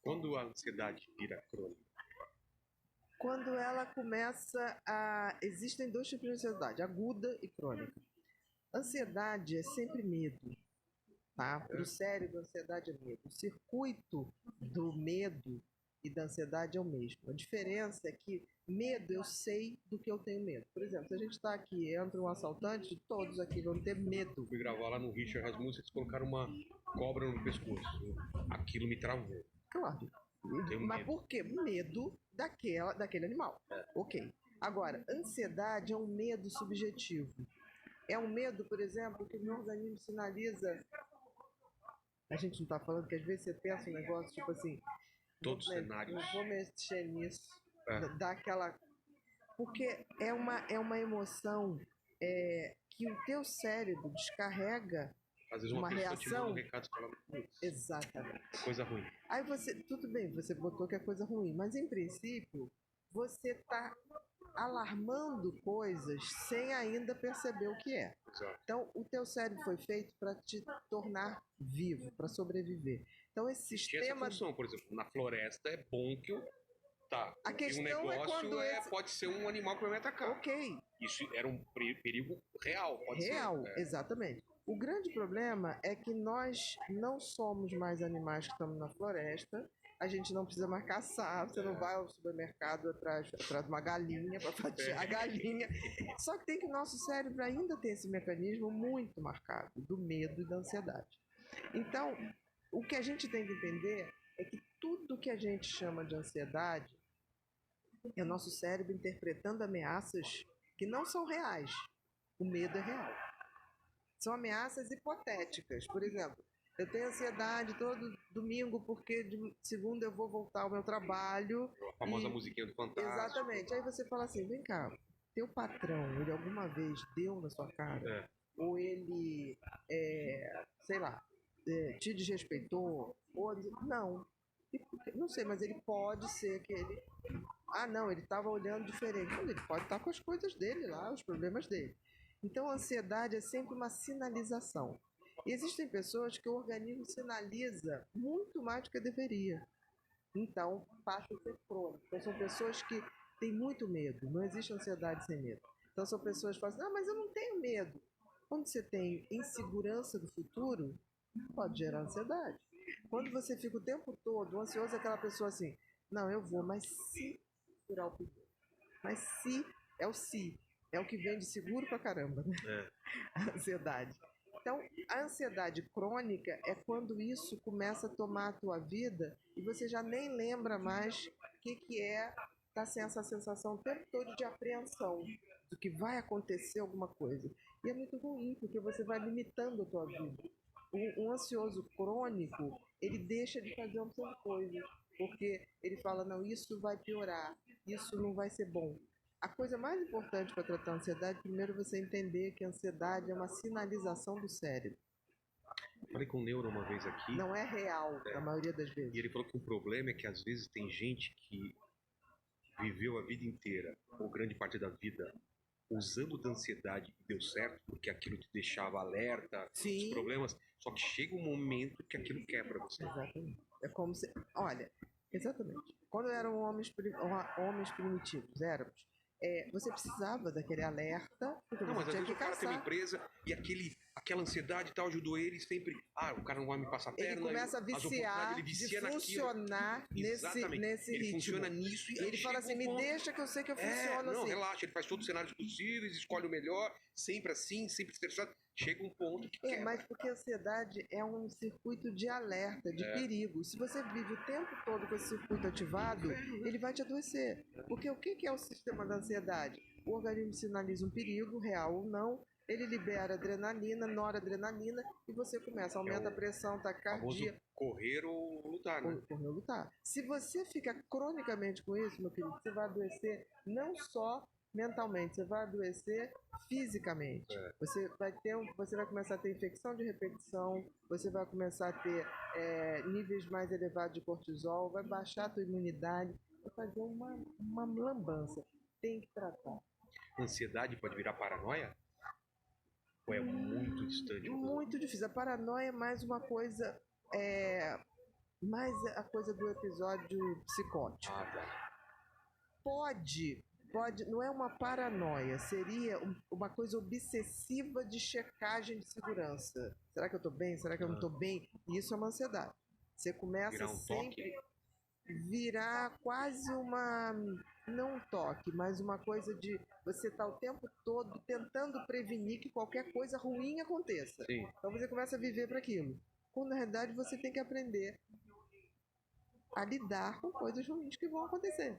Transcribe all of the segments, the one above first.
Quando a ansiedade vira crônica? Quando ela começa a. Existem dois tipos de ansiedade, aguda e crônica. Ansiedade é sempre medo, tá? Para o cérebro, ansiedade é medo. O circuito do medo e da ansiedade é o mesmo. A diferença é que medo, eu sei do que eu tenho medo. Por exemplo, se a gente está aqui, entra um assaltante, todos aqui vão ter medo. Fui gravar lá no Richard Rasmussen, eles colocaram uma cobra no pescoço. Aquilo me travou. Claro. Tenho Mas medo. por quê? Medo daquele animal. Ok. Agora, ansiedade é um medo subjetivo. É um medo, por exemplo, que o meu organismo sinaliza. A gente não está falando que às vezes você pensa um negócio tipo assim, Todos os cenários. não vou mexer nisso. É. Dá aquela. Porque é uma emoção que o teu cérebro descarrega Às vezes uma pessoa te manda reação. um recado e fala, putz, Exatamente. coisa ruim. Aí você, tudo bem, você botou que é coisa ruim, mas em princípio você está alarmando coisas sem ainda perceber o que é. Exato. Então, o teu cérebro foi feito para te tornar vivo, para sobreviver. Então, esse Tinha essa sistema. função, por exemplo, na floresta é bom que eu... Tá, A e um questão é negócio quando pode ser um animal que vai me atacar. Ok, Isso era um perigo real, pode real, ser. exatamente. O grande problema é que nós não somos mais animais que estamos na floresta. A gente não precisa mais caçar. Você não vai ao supermercado atrás de uma galinha para fatiar a galinha. Só que tem que o nosso cérebro ainda tem esse mecanismo muito marcado do medo e da ansiedade. Então, o que a gente tem que entender é que tudo que a gente chama de ansiedade é o nosso cérebro interpretando ameaças que não são reais. O medo é real. São ameaças hipotéticas. Por exemplo, eu tenho ansiedade todo domingo porque de segunda eu vou voltar ao meu trabalho. A famosa musiquinha do Fantástico. Exatamente. Aí você fala assim, vem cá, teu patrão, ele alguma vez deu na sua cara? Ou ele, sei lá, te desrespeitou? Ou não. Não sei, mas ele pode ser que ele... Ah, não, ele estava olhando diferente. Ele pode estar com as coisas dele lá, os problemas dele. Então, a ansiedade é sempre uma sinalização. E existem pessoas que o organismo sinaliza muito mais do que deveria. Então, passa a ser crônico. Então, são pessoas que têm muito medo. Não existe ansiedade sem medo. Então, são pessoas que falam assim, mas eu não tenho medo. Quando você tem insegurança do futuro, pode gerar ansiedade. Quando você fica o tempo todo ansioso, é aquela pessoa assim, não, eu vou, mas se furar o pneu. Mas se é o se, é o que vem de seguro pra caramba, né? A ansiedade. Então, a ansiedade crônica é quando isso começa a tomar a tua vida e você já nem lembra mais o que é estar sem essa sensação o tempo todo de apreensão, do que vai acontecer alguma coisa. E é muito ruim, porque você vai limitando a tua vida. Um ansioso crônico, ele deixa de fazer uma opção de coisas, porque ele fala, não, isso vai piorar, isso não vai ser bom. A coisa mais importante para tratar a ansiedade, primeiro você entender que a ansiedade é uma sinalização do cérebro. Falei com o Neuro uma vez aqui. Não é real, na maioria das vezes. E ele falou que o problema é que às vezes tem gente que viveu a vida inteira, ou grande parte da vida, usando da ansiedade e deu certo, porque aquilo te deixava alerta, os problemas, só que chega um momento que aquilo quebra você. Exatamente. É como se... Olha, exatamente. Quando eram homens primitivos, éramos, você precisava daquele alerta, porque não, você mas às tinha vezes que o cara tem uma caçar. empresa e aquela ansiedade e tal ajudou ele sempre. Ah, o cara não vai me passar a perna. Ele começa a viciar, ele vicia de funcionar nesse ele ritmo. funciona nisso e ele fala assim, me deixa que eu sei que eu funciono não, assim. Relaxa, ele faz todos os cenários possíveis, escolhe o melhor, sempre assim, sempre estressado. Chega um ponto que quebra. Mas porque a ansiedade é um circuito de alerta, de perigo. Se você vive o tempo todo com esse circuito ativado, ele vai te adoecer. Porque o que é o sistema da ansiedade? O organismo sinaliza um perigo, real ou não, ele libera adrenalina, noradrenalina, e você começa, aumenta a pressão, taquicardia. Correr ou lutar, né? Correr ou lutar. Se você fica cronicamente com isso, meu querido, você vai adoecer não só mentalmente, você vai adoecer fisicamente. Você vai começar a ter infecção de repetição, você vai começar a ter níveis mais elevados de cortisol, vai baixar a tua imunidade, vai fazer uma lambança. Tem que tratar. Ansiedade pode virar paranoia? Ou é muito distante? Muito difícil. A paranoia é mais uma coisa mais a coisa do episódio psicótico. Pode, não é uma paranoia, seria uma coisa obsessiva de checagem de segurança. Será que eu tô bem? Será que eu não tô bem? E isso é uma ansiedade. Você começa sempre virar quase uma, não um toque, mas uma coisa de você tá o tempo todo tentando prevenir que qualquer coisa ruim aconteça. Sim. Então você começa a viver para aquilo. Quando na realidade você tem que aprender a lidar com coisas ruins que vão acontecer.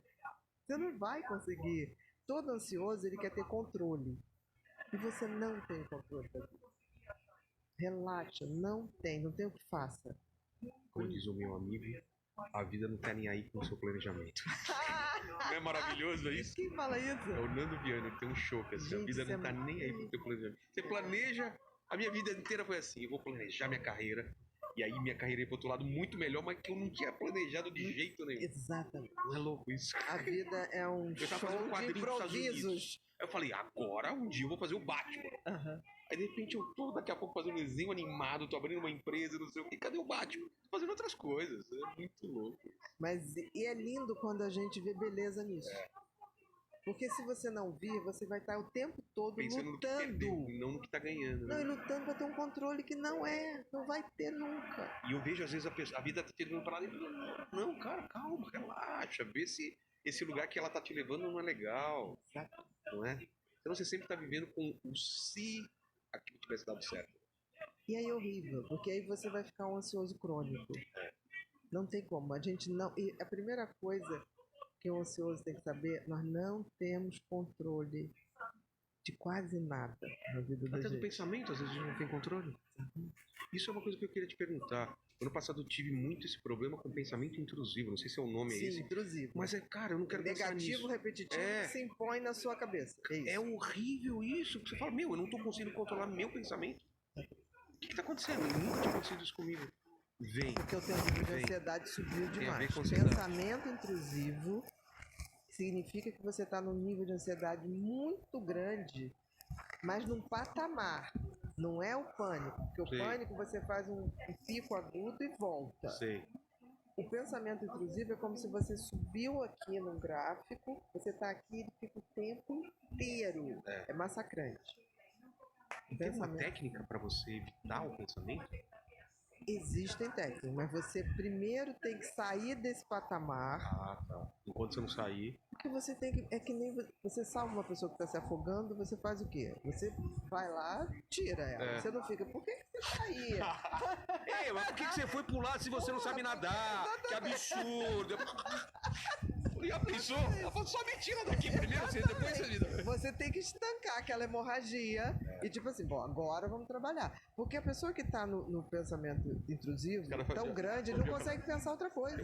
Você não vai conseguir. Todo ansioso, ele quer ter controle. E você não tem controle daquilo. Relaxa, não tem o que faça. Como diz o meu amigo, a vida não tá nem aí com o seu planejamento. Não é maravilhoso isso? Quem fala isso? É o Nando Viana, que tem um show que assim, a vida não tá nem aí com o seu planejamento. Você planeja, a minha vida inteira foi assim, eu vou planejar minha carreira, e aí minha carreira ia pro outro lado muito melhor, mas que eu não tinha planejado de jeito nenhum. Exatamente. Não é louco isso? A vida é um show de improvisos. Aí eu falei, agora um dia eu vou fazer o Batman. Aí de repente eu tô daqui a pouco fazendo um desenho animado, tô abrindo uma empresa, não sei o que, cadê o Batman? Tô fazendo outras coisas, é muito louco. Mas e é lindo quando a gente vê beleza nisso. Porque se você não vir, você vai estar o tempo todo pensando lutando. No que perdeu, não no que tá ganhando. Não, e lutando pra ter um controle que não vai ter nunca. E eu vejo às vezes a vida tá te levando pra lá e não, cara, calma, relaxa, vê se esse lugar que ela tá te levando não é legal. Exato. Não é? Então você sempre tá vivendo com o se aquilo tivesse dado certo. E aí é horrível, porque aí você vai ficar um ansioso crônico. Não tem como, a gente não... E a primeira coisa que o ansioso tem que saber, nós não temos controle de quase nada na vida da gente. Até do pensamento, às vezes a gente não tem controle. Isso é uma coisa que eu queria te perguntar. Ano passado eu tive muito esse problema com pensamento intrusivo. Não sei se é o nome Sim, esse. intrusivo. Mas cara, eu não quero pensar nisso. Negativo, repetitivo, que se impõe na sua cabeça. É horrível isso. Você fala, eu não tô conseguindo controlar meu pensamento. O que tá acontecendo? Nunca tinha acontecido isso comigo. Porque o teu nível de ansiedade subiu demais. Pensamento intrusivo significa que você está num nível de ansiedade muito grande, mas num patamar. Não é o pânico, porque o pânico você faz um pico agudo e volta. O pensamento intrusivo é como se você subiu aqui num gráfico, você está aqui e fica o tempo inteiro. É massacrante. Tem uma técnica para você evitar o pensamento? Existem técnicas, mas você primeiro tem que sair desse patamar. Tá. Enquanto você não sair... Porque você tem que... É que nem você salva uma pessoa que está se afogando, você faz o quê? Você vai lá, tira ela. Você não fica... Por que você tá aí? Ei, mas por que você foi pular se você não sabe nadar? Que absurdo! E a pessoa, só me tira daqui primeiro, depois você lida. Você tem que estancar aquela hemorragia e tipo assim, bom, agora vamos trabalhar. Porque a pessoa que tá no pensamento intrusivo, tão grande, ele não consegue pensar outra coisa.